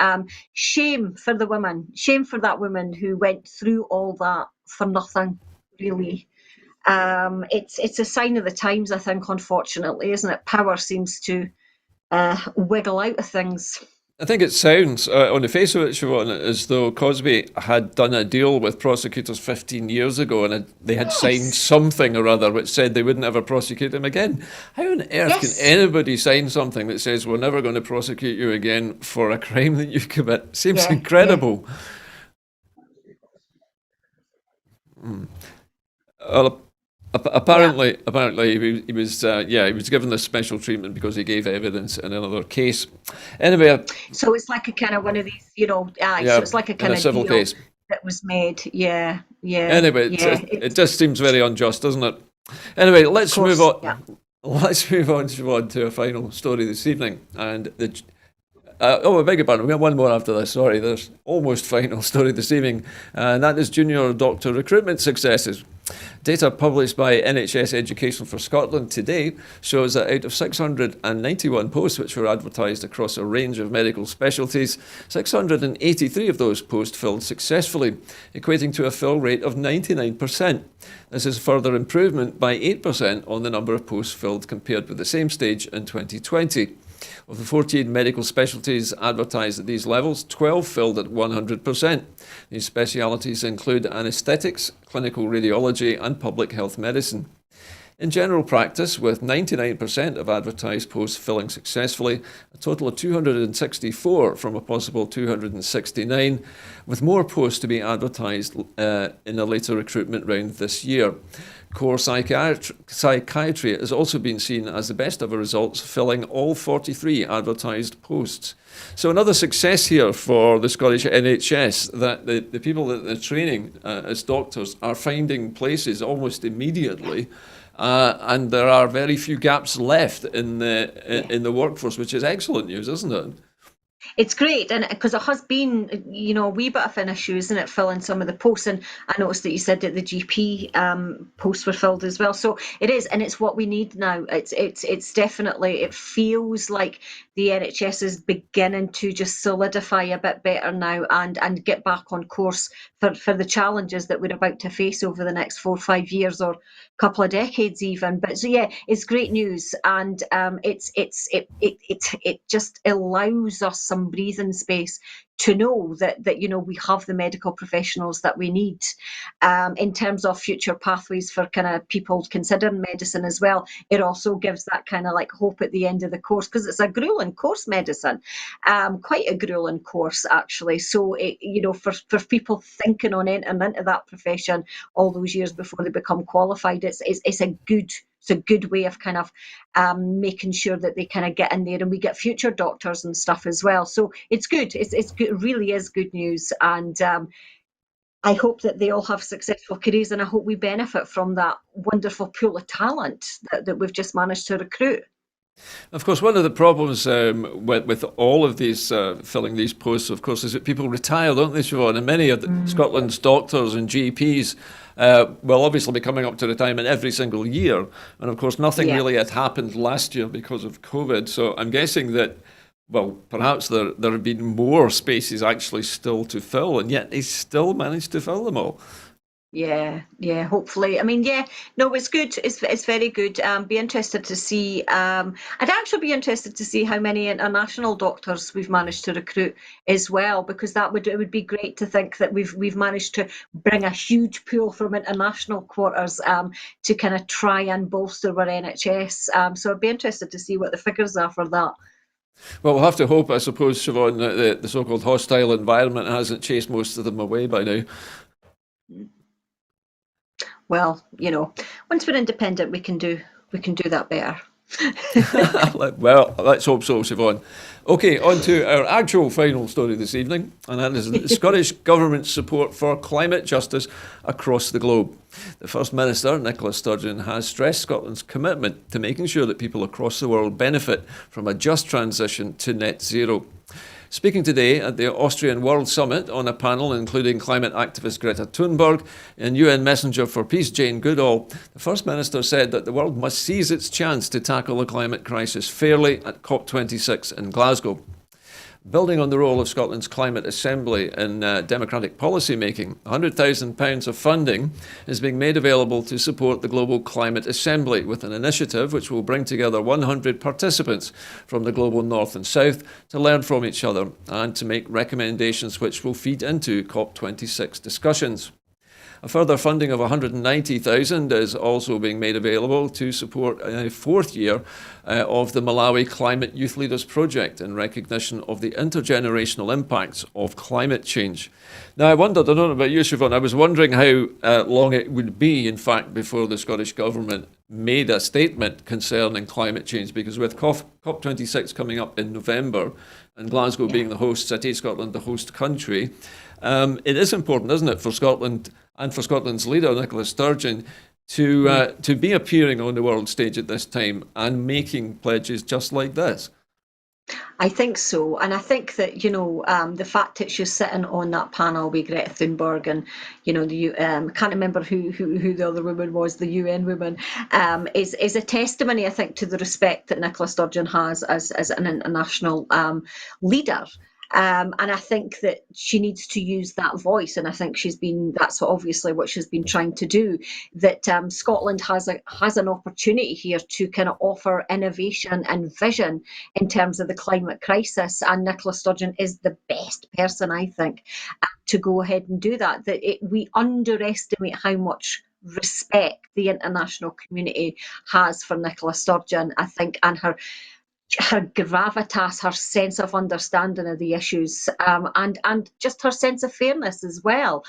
Speaker 2: Shame for the woman, shame for that woman who went through all that for nothing, really. It's a sign of the times, I think, unfortunately, isn't it? Power seems to wiggle out of things.
Speaker 1: I think it sounds, on the face of it, Siobhan, as though Cosby had done a deal with prosecutors 15 years ago, and they had signed something or other which said they wouldn't ever prosecute him again. How on earth can anybody sign something that says we're never going to prosecute you again for a crime that you've committed? Seems incredible. Well, apparently, he was given this special treatment because he gave evidence in another case. Anyway,
Speaker 2: so it's like a kind of one of these, so it's like a kind of
Speaker 1: civil
Speaker 2: deal
Speaker 1: case
Speaker 2: that was made. Anyway,
Speaker 1: it just seems very unjust, doesn't it? Anyway, let's move on. Let's move on, Siobhan, to a final story this evening. I beg your pardon, we got one more after this. Sorry, there's almost final story this evening, and that is junior doctor recruitment successes. Data published by NHS Education for Scotland today shows that out of 691 posts which were advertised across a range of medical specialties, 683 of those posts filled successfully, equating to a fill rate of 99%. This is a further improvement by 8% on the number of posts filled compared with the same stage in 2020. Of the 14 medical specialties advertised at these levels, 12 filled at 100%. These specialities include anaesthetics, clinical radiology and public health medicine. In general practice, with 99% of advertised posts filling successfully, a total of 264 from a possible 269, with more posts to be advertised in a later recruitment round this year. Core psychiatry has also been seen as the best ever results, filling all 43 advertised posts. So another success here for the Scottish NHS, that the people that they're training as doctors are finding places almost immediately. And there are very few gaps left in the workforce, which is excellent news, isn't it?
Speaker 2: It's great, and because it has been, a wee bit of an issue, isn't it, filling some of the posts? And I noticed that you said that the GP posts were filled as well. So it is, and it's what we need now. It's definitely, it feels like the NHS is beginning to just solidify a bit better now and get back on course for the challenges that we're about to face over the next 4 or 5 years or couple of decades even. But so yeah, it's great news, and it just allows us some breathing space to know that we have the medical professionals that we need in terms of future pathways for kind of people considering medicine as well. It also gives that kind of like hope at the end of the course, because it's a grueling course, medicine, quite a grueling course actually. So for people thinking on entering into that profession all those years before they become qualified, it's a good way of kind of making sure that they kind of get in there, and we get future doctors and stuff as well. So it's good. It's good. It really is good news, and I hope that they all have successful careers, and I hope we benefit from that wonderful pool of talent that we've just managed to recruit.
Speaker 1: Of course, one of the problems with all of these filling these posts, of course, is that people retire, don't they, Siobhan? And many of Scotland's doctors and GPs will obviously be coming up to retirement every single year. And of course, nothing really had happened last year because of COVID. So I'm guessing that, well, perhaps there have been more spaces actually still to fill, and yet they still managed to fill them all.
Speaker 2: Yeah, hopefully. I mean, no, it's good. It's very good. Be interested to see. I'd actually be interested to see how many international doctors we've managed to recruit as well, because it would be great to think that we've managed to bring a huge pool from international quarters to kind of try and bolster our NHS. So I'd be interested to see what the figures are for that.
Speaker 1: Well, we'll have to hope, I suppose, Siobhan, that the so-called hostile environment hasn't chased most of them away by now.
Speaker 2: Well, once we're independent, we can do that better.
Speaker 1: Well, let's hope so, Siobhan. Okay, on to our actual final story this evening, and that is the Scottish Government's support for climate justice across the globe. The First Minister, Nicola Sturgeon, has stressed Scotland's commitment to making sure that people across the world benefit from a just transition to net zero. Speaking today at the Austrian World Summit on a panel including climate activist Greta Thunberg and UN Messenger for Peace Jane Goodall, the First Minister said that the world must seize its chance to tackle the climate crisis fairly at COP26 in Glasgow. Building on the role of Scotland's Climate Assembly in democratic policy making, £100,000 of funding is being made available to support the Global Climate Assembly, with an initiative which will bring together 100 participants from the global north and south to learn from each other and to make recommendations which will feed into COP26 discussions. A further funding of $190,000 is also being made available to support a fourth year of the Malawi Climate Youth Leaders Project in recognition of the intergenerational impacts of climate change. Now, I don't know about you, Siobhan, I was wondering how long it would be, in fact, before the Scottish Government made a statement concerning climate change, because with COP26 coming up in November and Glasgow being the host city, Scotland the host country, it is important, isn't it, for Scotland and for Scotland's leader, Nicola Sturgeon, to be appearing on the world stage at this time and making pledges just like this?
Speaker 2: I think so, and I think that the fact that she's sitting on that panel with Greta Thunberg and I can't remember who the other woman was, the UN woman, is a testimony, I think, to the respect that Nicola Sturgeon has as an international leader. And I think that she needs to use that voice, and I think that's obviously what she's been trying to do. That Scotland has an opportunity here to kind of offer innovation and vision in terms of the climate crisis, and Nicola Sturgeon is the best person, I think, to go ahead and do that. We underestimate how much respect the international community has for Nicola Sturgeon, I think, and her gravitas, her sense of understanding of the issues, and just her sense of fairness as well.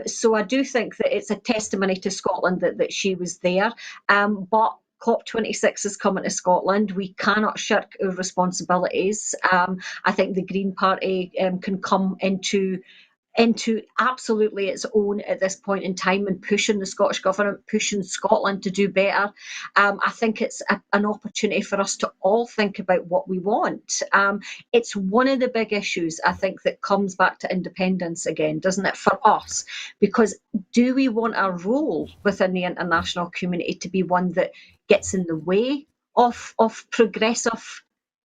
Speaker 2: So I do think that it's a testimony to Scotland that she was there. But COP26 is coming to Scotland. We cannot shirk our responsibilities. I think the Green Party can come into absolutely its own at this point in time and pushing the Scottish Government, pushing Scotland to do better. I think it's an opportunity for us to all think about what we want. It's one of the big issues, I think, that comes back to independence again, doesn't it, for us? Because do we want our role within the international community to be one that gets in the way of progressive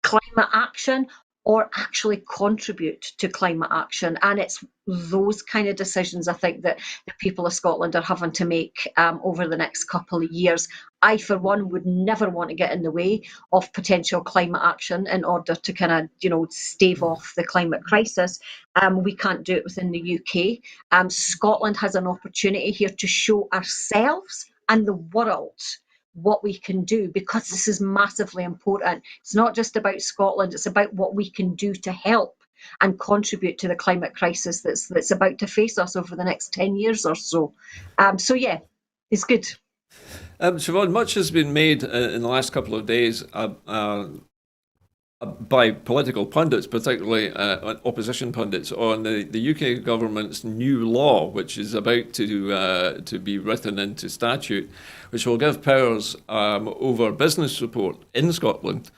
Speaker 2: climate action, or actually contribute to climate action? And it's those kind of decisions, I think, that the people of Scotland are having to make over the next couple of years. I, for one, would never want to get in the way of potential climate action in order to kind of, stave off the climate crisis. We can't do it within the UK. Scotland has an opportunity here to show ourselves and the world what we can do, because this is massively important. It's not just about Scotland, it's about what we can do to help and contribute to the climate crisis that's about to face us over the next 10 years or so. So yeah, it's good.
Speaker 1: Siobhan, much has been made in the last couple of days by political pundits, particularly opposition pundits, on the UK government's new law, which is about to be written into statute, which will give powers over business support in Scotland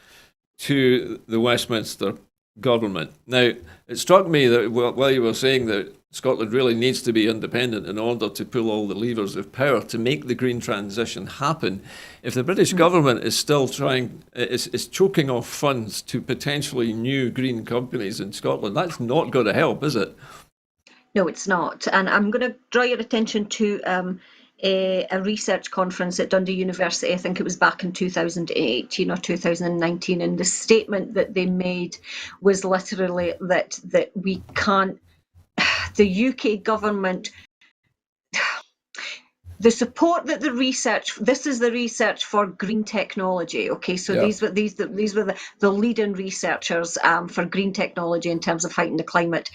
Speaker 1: to the Westminster government. Now, it struck me that while you were saying that Scotland really needs to be independent in order to pull all the levers of power to make the green transition happen, if the British government is still is choking off funds to potentially new green companies in Scotland, that's not going to help, is it?
Speaker 2: No, it's not. And I'm going to draw your attention to a research conference at Dundee University. I think it was back in 2018 or 2019. And the statement that they made was literally that we can't, the UK government, the support that this is the research for green technology. Okay, so yeah. These were the leading researchers for green technology in terms of fighting the climate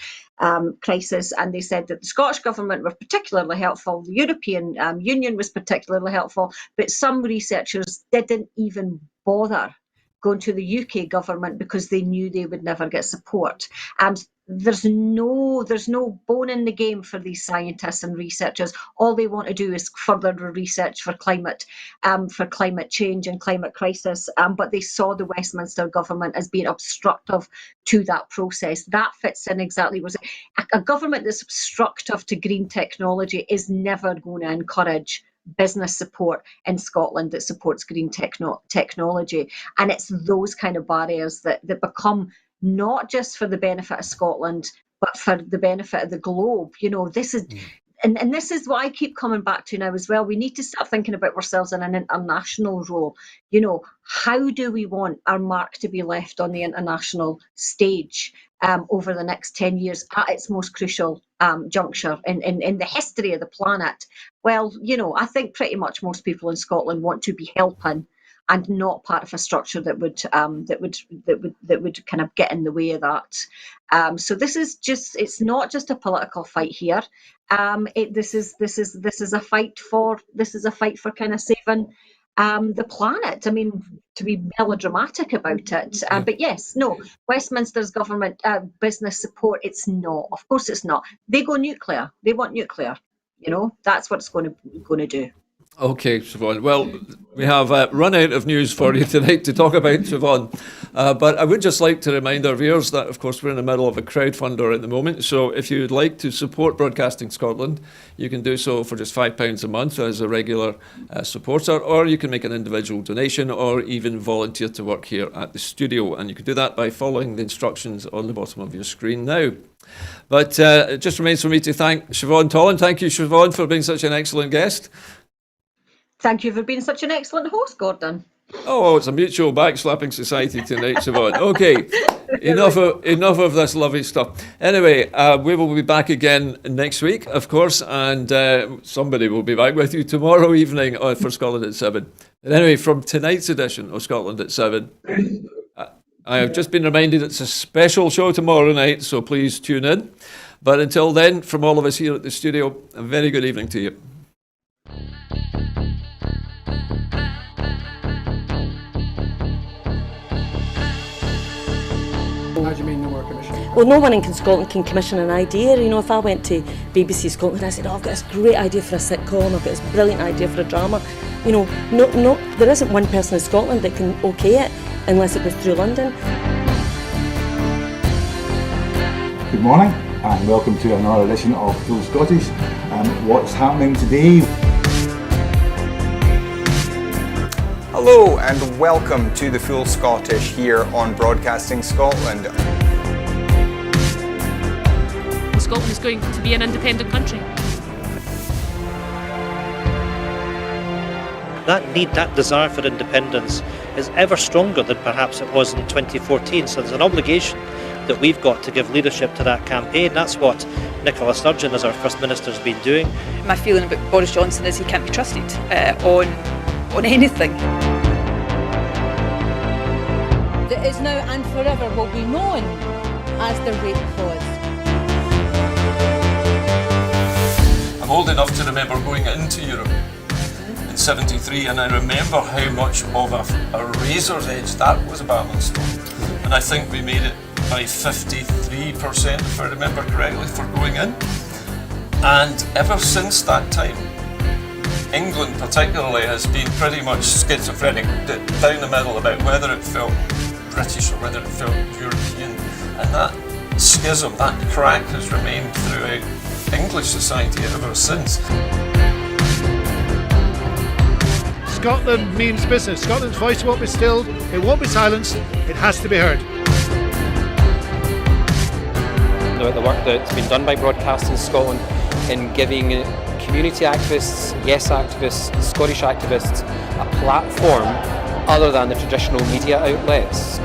Speaker 2: crisis, and they said that the Scottish government were particularly helpful, the European Union was particularly helpful, but some researchers didn't even bother going to the UK government because they knew they would never get support. There's no bone in the game for these scientists and researchers. All they want to do is further research for climate change and climate crisis. But they saw the Westminster government as being obstructive to that process. That fits in exactly. A government that's obstructive to green technology is never going to encourage business support in Scotland that supports green technology. And it's those kind of barriers that become not just for the benefit of Scotland, but for the benefit of the globe. This is, and this is what I keep coming back to now as well. We need to start thinking about ourselves in an international role. How do we want our mark to be left on the international stage over the next 10 years at its most crucial juncture in the history of the planet? Well, I think pretty much most people in Scotland want to be helping and not part of a structure that would kind of get in the way of that. So this is it's not just a political fight here. This is a fight for kind of saving the planet. I mean, to be melodramatic about it. But yes, no, Westminster's government business support, it's not. Of course it's not. They go nuclear. They want nuclear. That's what it's going to do.
Speaker 1: Okay, Siobhan. Well, we have run out of news for you tonight to talk about, Siobhan. But I would just like to remind our viewers that, of course, we're in the middle of a crowdfunder at the moment. So if you'd like to support Broadcasting Scotland, you can do so for just £5 a month as a regular supporter, or you can make an individual donation or even volunteer to work here at the studio. And you can do that by following the instructions on the bottom of your screen now. But it just remains for me to thank Siobhan Tolland. Thank you, Siobhan, for being such an excellent guest.
Speaker 2: Thank you for being such an excellent host, Gordon.
Speaker 1: Oh, it's a mutual backslapping society tonight, Siobhan. Okay, enough of this lovely stuff. Anyway, we will be back again next week, of course, and somebody will be back with you tomorrow evening for Scotland at 7. But anyway, from tonight's edition of Scotland at 7, I have just been reminded it's a special show tomorrow night, so please tune in. But until then, from all of us here at the studio, a very good evening to you.
Speaker 3: How do you mean no more commission?
Speaker 4: Well, no one in Scotland can commission an idea. You know, if I went to BBC Scotland and I said, oh, I've got this great idea for a sitcom, I've got this brilliant idea for a drama, you know, there isn't one person in Scotland that can okay it unless it goes through London.
Speaker 5: Good morning and welcome to another edition of Full Scottish. What's happening today?
Speaker 6: Hello and welcome to the Full Scottish here on Broadcasting Scotland.
Speaker 7: Scotland is going to be an independent country.
Speaker 8: That need, that desire for independence is ever stronger than perhaps it was in 2014. So there's an obligation that we've got to give leadership to that campaign. That's what Nicola Sturgeon, as our First Minister, has been doing.
Speaker 9: My feeling about Boris Johnson is he can't be trusted on anything.
Speaker 10: That is now and forever will be known as the rape clause.
Speaker 1: I'm old enough to remember going into Europe in 73, and I remember how much of a razor's edge that was a battling stone. And I think we made it by 53%, if I remember correctly, for going in. And ever since that time, England particularly has been pretty much schizophrenic, down the middle about whether it felt British or whether it felt European. And that schism, that crack has remained throughout English society ever since.
Speaker 3: Scotland means business. Scotland's voice won't be stilled, it won't be silenced, it has to be heard.
Speaker 11: About the work that's been done by Broadcasting Scotland in giving community activists, yes activists, Scottish activists a platform other than the traditional media outlets.